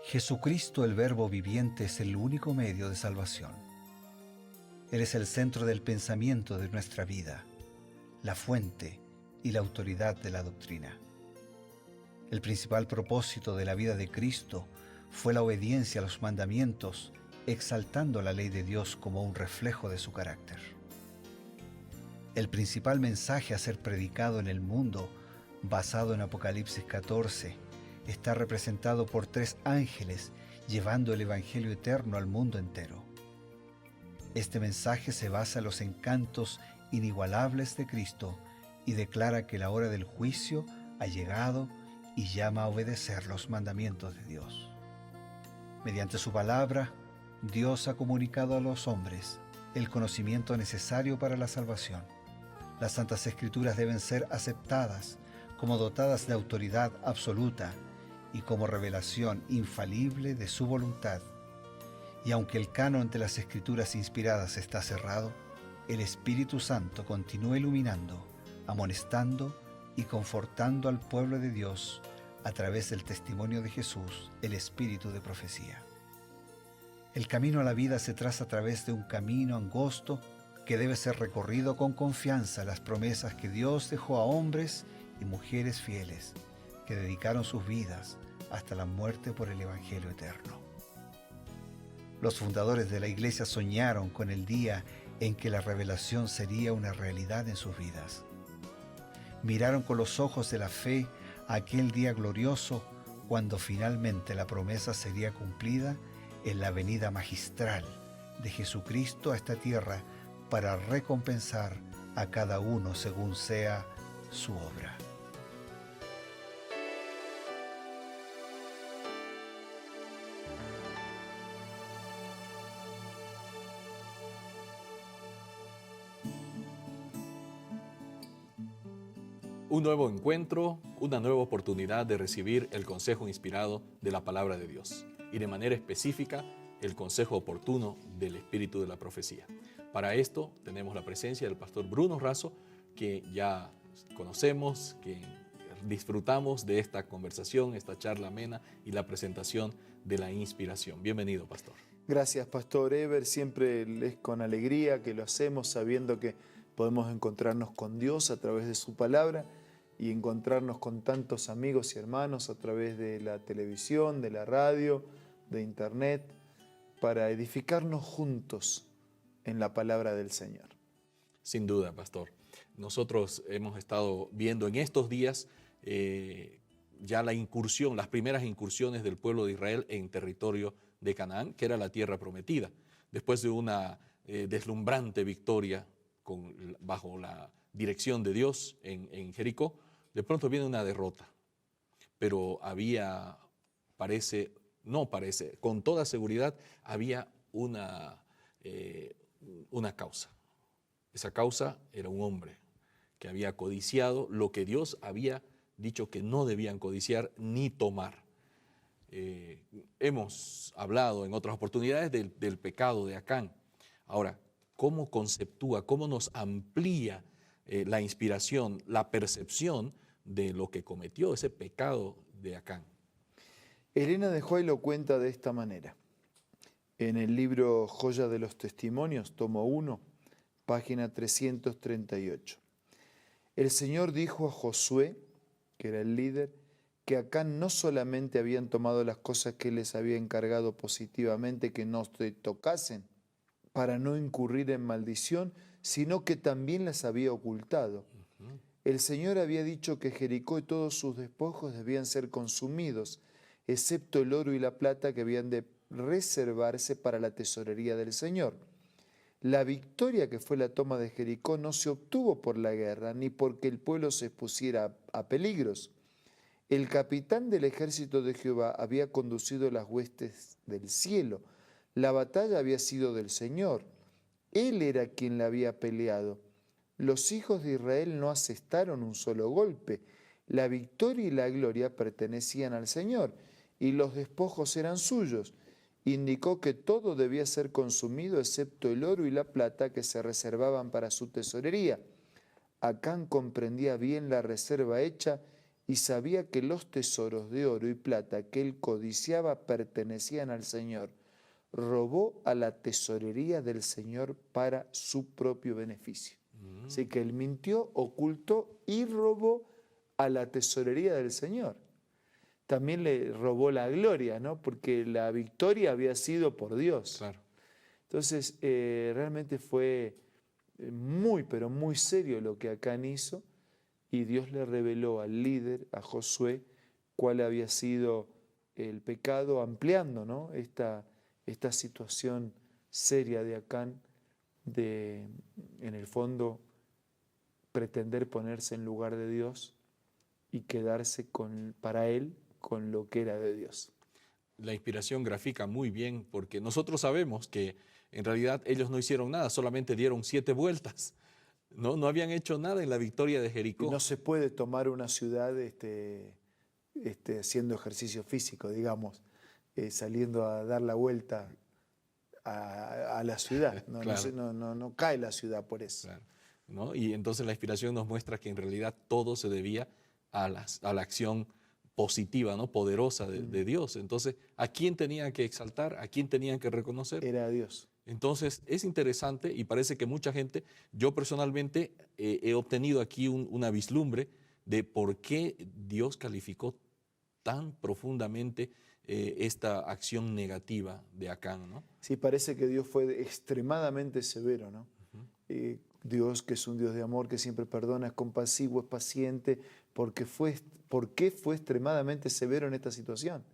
Jesucristo, el Verbo viviente, es el único medio de salvación. Él es el centro del pensamiento de nuestra vida, la fuente y la autoridad de la doctrina. El principal propósito de la vida de Cristo fue la obediencia a los mandamientos, exaltando la ley de Dios como un reflejo de su carácter. El principal mensaje a ser predicado en el mundo, basado en Apocalipsis 14, está representado por 3 ángeles llevando el Evangelio eterno al mundo entero. Este mensaje se basa en los encantos inigualables de Cristo y declara que la hora del juicio ha llegado y llama a obedecer los mandamientos de Dios. Mediante su palabra, Dios ha comunicado a los hombres el conocimiento necesario para la salvación. Las Santas Escrituras deben ser aceptadas como dotadas de autoridad absoluta y como revelación infalible de su voluntad. Y aunque el canon de las Escrituras inspiradas está cerrado, el Espíritu Santo continúa iluminando, amonestando y confortando al pueblo de Dios a través del testimonio de Jesús, el Espíritu de profecía. El camino a la vida se traza a través de un camino angosto que debe ser recorrido con confianza en las promesas que Dios dejó a hombres y mujeres fieles que dedicaron sus vidas hasta la muerte por el Evangelio eterno. Los fundadores de la Iglesia soñaron con el día en que la revelación sería una realidad en sus vidas. Miraron con los ojos de la fe a aquel día glorioso cuando finalmente la promesa sería cumplida en la venida magistral de Jesucristo a esta tierra para recompensar a cada uno según sea su obra. Un nuevo encuentro, una nueva oportunidad de recibir el consejo inspirado de la palabra de Dios y de manera específica el consejo oportuno del Espíritu de la profecía. Para esto tenemos la presencia del pastor Bruno Razo, que ya conocemos, que disfrutamos de esta conversación, esta charla amena y la presentación de la inspiración. Bienvenido, pastor. Gracias, pastor Ever. Siempre es con alegría que lo hacemos sabiendo que podemos encontrarnos con Dios a través de su palabra y encontrarnos con tantos amigos y hermanos a través de la televisión, de la radio, de internet, para edificarnos juntos en la palabra del Señor. Sin duda, pastor. Nosotros hemos estado viendo en estos días ya la incursión, las primeras incursiones del pueblo de Israel en territorio de Canaán, que era la tierra prometida. Después de una deslumbrante victoria bajo la dirección de Dios en Jericó, de pronto viene una derrota. Pero con toda seguridad había una causa. Esa causa era un hombre que había codiciado lo que Dios había dicho que no debían codiciar ni tomar. Hemos hablado en otras oportunidades del pecado de Acán. Ahora, ¿cómo conceptúa, cómo nos amplía la inspiración, la percepción de lo que cometió ese pecado de Acán? Elena de White lo cuenta de esta manera. En el libro Joya de los Testimonios, tomo 1, página 338. El Señor dijo a Josué, que era el líder, que Acán no solamente habían tomado las cosas que les había encargado positivamente que no se tocasen para no incurrir en maldición, sino que también las había ocultado. El Señor había dicho que Jericó y todos sus despojos debían ser consumidos, excepto el oro y la plata que habían de reservarse para la tesorería del Señor. La victoria que fue la toma de Jericó no se obtuvo por la guerra, ni porque el pueblo se expusiera a peligros. El capitán del ejército de Jehová había conducido las huestes del cielo. La batalla había sido del Señor. Él era quien la había peleado. Los hijos de Israel no asestaron un solo golpe. La victoria y la gloria pertenecían al Señor, y los despojos eran suyos. Indicó que todo debía ser consumido excepto el oro y la plata que se reservaban para su tesorería. Acán comprendía bien la reserva hecha y sabía que los tesoros de oro y plata que él codiciaba pertenecían al Señor, robó a la tesorería del Señor para su propio beneficio. Así que él mintió, ocultó y robó a la tesorería del Señor. También le robó la gloria, ¿no? Porque la victoria había sido por Dios. Claro. Entonces, realmente fue muy, pero muy serio lo que Acán hizo, y Dios le reveló al líder, a Josué, cuál había sido el pecado, ampliando, ¿no?, esta situación seria de Acán de, en el fondo, pretender ponerse en lugar de Dios y quedarse para él con lo que era de Dios. La inspiración grafica muy bien, porque nosotros sabemos que en realidad ellos no hicieron nada, solamente dieron 7 vueltas. No habían hecho nada en la victoria de Y Jericó. no se puede tomar una ciudad haciendo ejercicio físico, digamos, saliendo a dar la vuelta a la ciudad. No, Claro. no cae la ciudad por eso. Claro, ¿no? Y entonces la inspiración nos muestra que en realidad todo se debía a la acción positiva, ¿no?, poderosa de Dios. Entonces, ¿a quién tenían que exaltar? ¿A quién tenían que reconocer? Era Dios. Entonces, es interesante y parece que mucha gente, yo personalmente he obtenido aquí una vislumbre de por qué Dios calificó tan profundamente esta acción negativa de Acán, ¿no? Sí, parece que Dios fue extremadamente severo, ¿no? Dios, que es un Dios de amor, que siempre perdona, es compasivo, es paciente. ¿Por qué fue extremadamente severo en esta situación?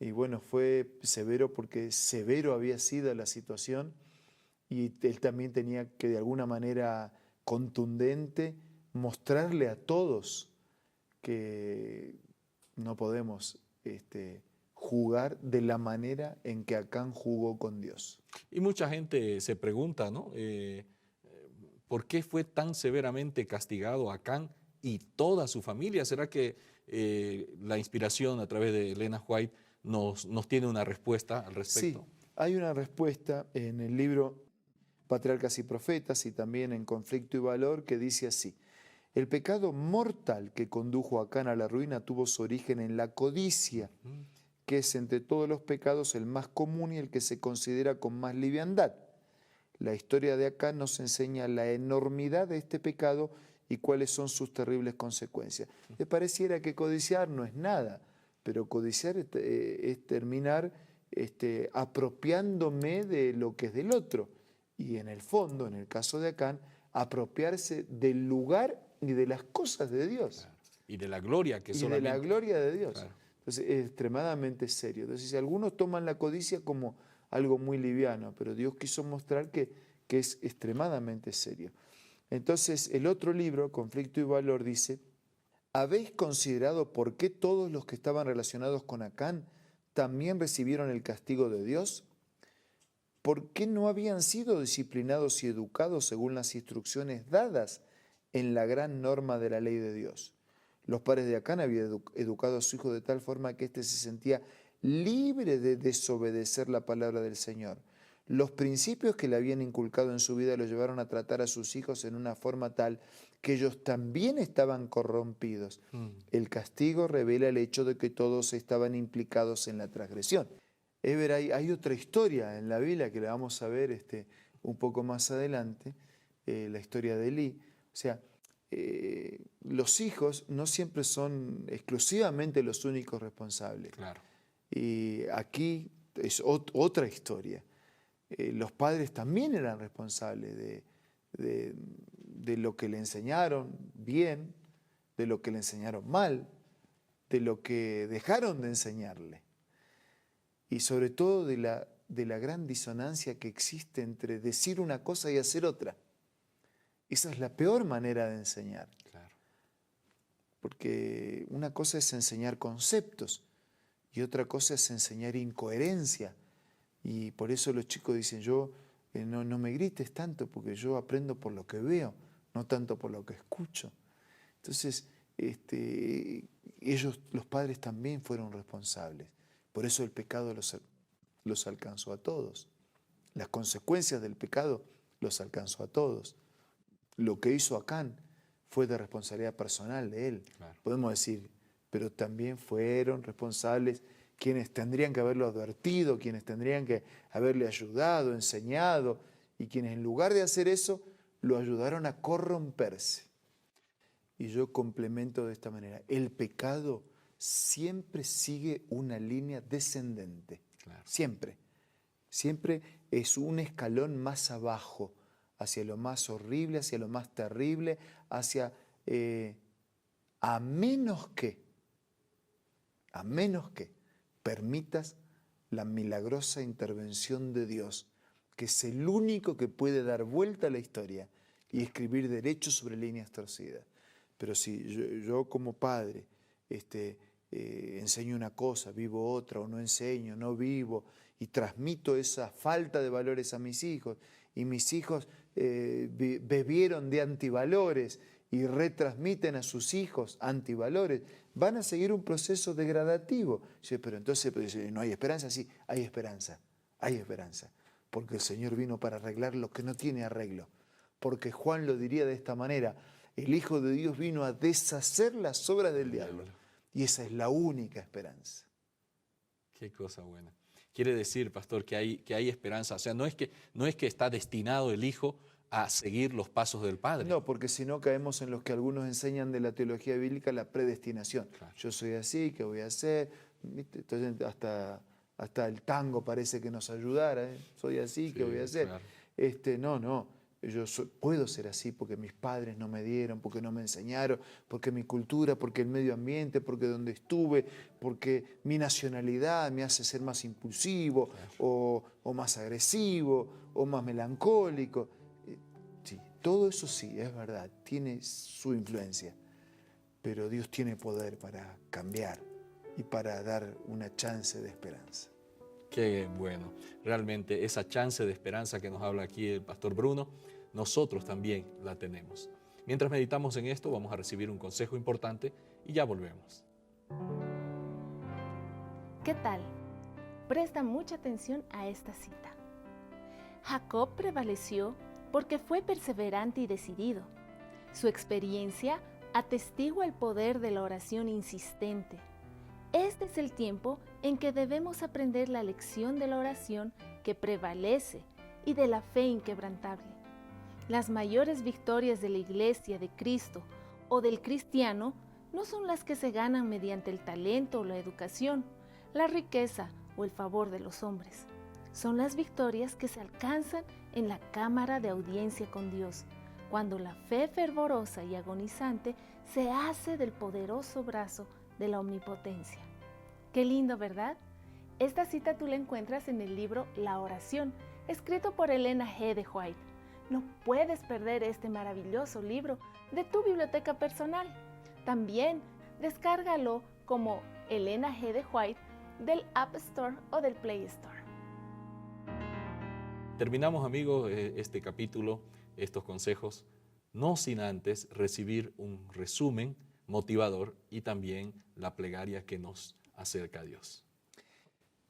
Y bueno, fue severo porque severo había sido la situación, y él también tenía que, de alguna manera contundente, mostrarle a todos que no podemos jugar de la manera en que Acán jugó con Dios. Y mucha gente se pregunta, ¿no? ¿Por qué fue tan severamente castigado Acán y toda su familia? ¿Será que la inspiración a través de Elena White nos tiene una respuesta al respecto? Sí, hay una respuesta en el libro Patriarcas y Profetas y también en Conflicto y Valor, que dice así: el pecado mortal que condujo a Acán a la ruina tuvo su origen en la codicia, que es entre todos los pecados el más común y el que se considera con más liviandad. La historia de Acán nos enseña la enormidad de este pecado y cuáles son sus terribles consecuencias. Me pareciera que codiciar no es nada, pero codiciar es terminar apropiándome de lo que es del otro. Y en el fondo, en el caso de Acán, apropiarse del lugar y de las cosas de Dios. Claro. Y de la gloria que y solamente... de la gloria de Dios. Claro. Entonces es extremadamente serio. Entonces, si algunos toman la codicia como algo muy liviano, pero Dios quiso mostrar que es extremadamente serio. Entonces, el otro libro, Conflicto y Valor, dice: ¿habéis considerado por qué todos los que estaban relacionados con Acán también recibieron el castigo de Dios? ¿Por qué no habían sido disciplinados y educados según las instrucciones dadas en la gran norma de la ley de Dios? Los padres de Acán habían educado a su hijo de tal forma que éste se sentía libre de desobedecer la palabra del Señor. Los principios que le habían inculcado en su vida lo llevaron a tratar a sus hijos en una forma tal que ellos también estaban corrompidos. El castigo revela el hecho de que todos estaban implicados en la transgresión. Ever, hay otra historia en la Biblia que la vamos a ver un poco más adelante, la historia de Elí. O sea, los hijos no siempre son exclusivamente los únicos responsables. Claro. Y aquí es otra historia. Los padres también eran responsables de lo que le enseñaron bien, de lo que le enseñaron mal, de lo que dejaron de enseñarle. Y sobre todo de la gran disonancia que existe entre decir una cosa y hacer otra. Esa es la peor manera de enseñar. Claro. Porque una cosa es enseñar conceptos y otra cosa es enseñar incoherencia. Y por eso los chicos dicen: no me grites tanto porque yo aprendo por lo que veo, no tanto por lo que escucho. Entonces, ellos, los padres, también fueron responsables. Por eso el pecado los alcanzó a todos. Las consecuencias del pecado los alcanzó a todos. Lo que hizo Acán fue de responsabilidad personal de él. Claro. Podemos decir, pero también fueron responsables quienes tendrían que haberlo advertido, quienes tendrían que haberle ayudado, enseñado, y quienes en lugar de hacer eso, lo ayudaron a corromperse. Y yo complemento de esta manera, el pecado siempre sigue una línea descendente, Claro. siempre. Siempre es un escalón más abajo, hacia lo más horrible, hacia lo más terrible, hacia, a menos que permitas la milagrosa intervención de Dios, que es el único que puede dar vuelta a la historia y escribir derecho sobre líneas torcidas. Pero si yo como padre enseño una cosa, vivo otra, o no enseño, no vivo, y transmito esa falta de valores a mis hijos, y mis hijos bebieron de antivalores y retransmiten a sus hijos antivalores, van a seguir un proceso degradativo. Sí, pero entonces no hay esperanza. Sí, hay esperanza, porque el Señor vino para arreglar lo que no tiene arreglo, porque Juan lo diría de esta manera, el Hijo de Dios vino a deshacer las obras del diablo, y esa es la única esperanza. Qué cosa buena. Quiere decir, pastor, que hay esperanza. O sea, no es que está destinado el Hijo a seguir los pasos del Padre. No, porque si no caemos en los que algunos enseñan de la teología bíblica, la predestinación. Claro. Yo soy así, ¿qué voy a hacer? ¿Viste? Entonces hasta el tango parece que nos ayudara. Soy así, ¿qué voy a hacer? Claro. No. Puedo ser así porque mis padres no me dieron, porque no me enseñaron, porque mi cultura, porque el medio ambiente, porque donde estuve, porque mi nacionalidad me hace ser más impulsivo, claro, o más agresivo, o más melancólico. Sí, todo eso sí, es verdad, tiene su influencia, pero Dios tiene poder para cambiar y para dar una chance de esperanza. Qué bueno. Realmente esa chance de esperanza que nos habla aquí el pastor Bruno, nosotros también la tenemos. Mientras meditamos en esto, vamos a recibir un consejo importante y ya volvemos. ¿Qué tal? Presta mucha atención a esta cita. Jacob prevaleció porque fue perseverante y decidido. Su experiencia atestigua el poder de la oración insistente. Este es el tiempo en que debemos aprender la lección de la oración que prevalece y de la fe inquebrantable. Las mayores victorias de la Iglesia de Cristo o del cristiano no son las que se ganan mediante el talento o la educación, la riqueza o el favor de los hombres. Son las victorias que se alcanzan en la cámara de audiencia con Dios, cuando la fe fervorosa y agonizante se hace del poderoso brazo de la omnipotencia. Qué lindo, ¿verdad? Esta cita tú la encuentras en el libro La Oración, escrito por Elena G. de White. No puedes perder este maravilloso libro de tu biblioteca personal. También descárgalo como Elena G. de White del App Store o del Play Store. Terminamos, amigos, este capítulo, estos consejos, no sin antes recibir un resumen motivador y también la plegaria que nos acerca a Dios.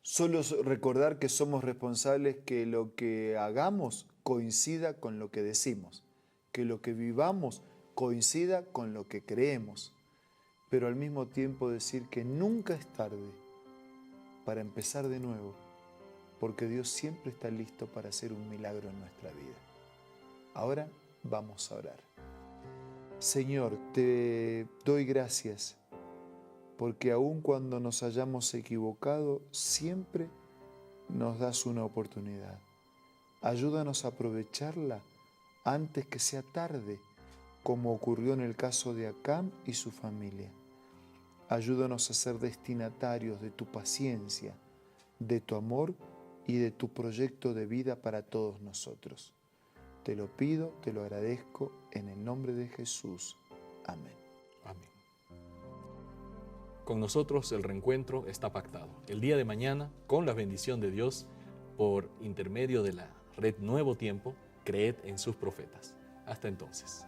Solo recordar que somos responsables que lo que hagamos coincida con lo que decimos, que lo que vivamos coincida con lo que creemos, pero al mismo tiempo decir que nunca es tarde para empezar de nuevo, porque Dios siempre está listo para hacer un milagro en nuestra vida. Ahora vamos a orar. Señor, te doy gracias, porque aun cuando nos hayamos equivocado, siempre nos das una oportunidad. Ayúdanos a aprovecharla antes que sea tarde, como ocurrió en el caso de Acán y su familia. Ayúdanos a ser destinatarios de tu paciencia, de tu amor y de tu proyecto de vida para todos nosotros. Te lo pido, te lo agradezco, en el nombre de Jesús. Amén. Amén. Con nosotros el reencuentro está pactado. El día de mañana, con la bendición de Dios, por intermedio de la red Nuevo Tiempo, creed en sus profetas. Hasta entonces.